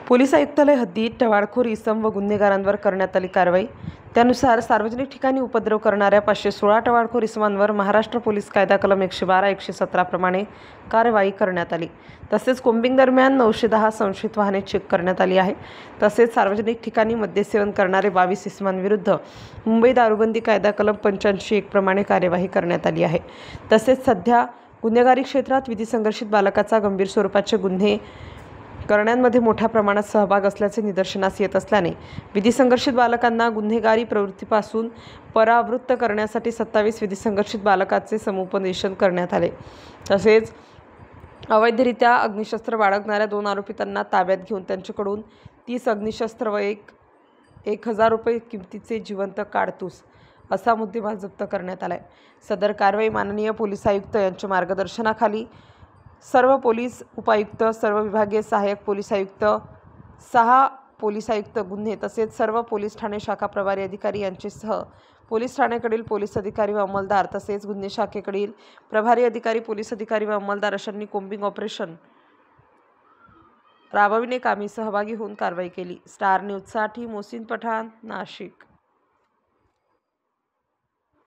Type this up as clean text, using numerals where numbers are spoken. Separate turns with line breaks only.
Police आयुक्तालय हद्दीत टवाळखोर इसम व गुन्हेगारांवर करण्यात आली कारवाई। त्यानुसार सार्वजनिक ठिकाणी उपद्रव करणाऱ्या 516 टवाळखोर इसमांवर महाराष्ट्र पोलीस कायदा कलम 112-117 प्रमाणे कारवाई करण्यात आली। तसेच कोम्बिंग दरम्यान 910 संशयित वाहने चेक करण्यात आली आहे। तसेच सार्वजनिक ठिकाणी मद्यसेवन करणारे 22 इसमांविरुद्ध मुंबई दारूबंदी कायदा कलम 85(1) प्रमाणे कार्यवाही करण्यात आली आहे। तसेच सध्या गुन्हेगारी क्षेत्रात विधिसंघर्षित बालकाचा गंभीर स्वरूपाचे गुन्हे करण्यामध्ये मोठ्या प्रमाणात सहभाग असल्याचे निदर्शनास येत असल्याने विधिसंघर्षित बालकांना गुन्हेगारी प्रवृत्तीपासून परावृत्त करण्यासाठी 27 विधिसंघर्षित बालकांचे समुपदेशन करण्यात आले। तसेच अवैधरित्या अग्निशस्त्र बाळगणाऱ्या 2 आरोपितांना ताब्यात घेऊन त्यांच्याकडून 30 अग्निशस्त्र व 1,000 रुपये किमतीचे जिवंत काडतूस असा मुद्देमाल जप्त करण्यात आलाय। सदर कारवाई माननीय पोलीस आयुक्त यांच्या मार्गदर्शनाखाली सर्व पोलीस उपायुक्त, सर्व विभागीय सहाय्यक पोलीस आयुक्त, 6 पोलीस आयुक्त गुन्हे तसेच सर्व पोलीस ठाणे शाखा प्रभारी अधिकारी यांच्यासह पोलीस ठाण्याकडील पोलीस अधिकारी व अंमलदार तसेच गुन्हे शाखेकडील प्रभारी अधिकारी, पोलीस अधिकारी व अंमलदार अशांनी कोम्बिंग ऑपरेशन राबविणे कामी सहभागी होऊन कारवाई केली। स्टार न्यूजसाठी मोहसिन पठाण, नाशिक।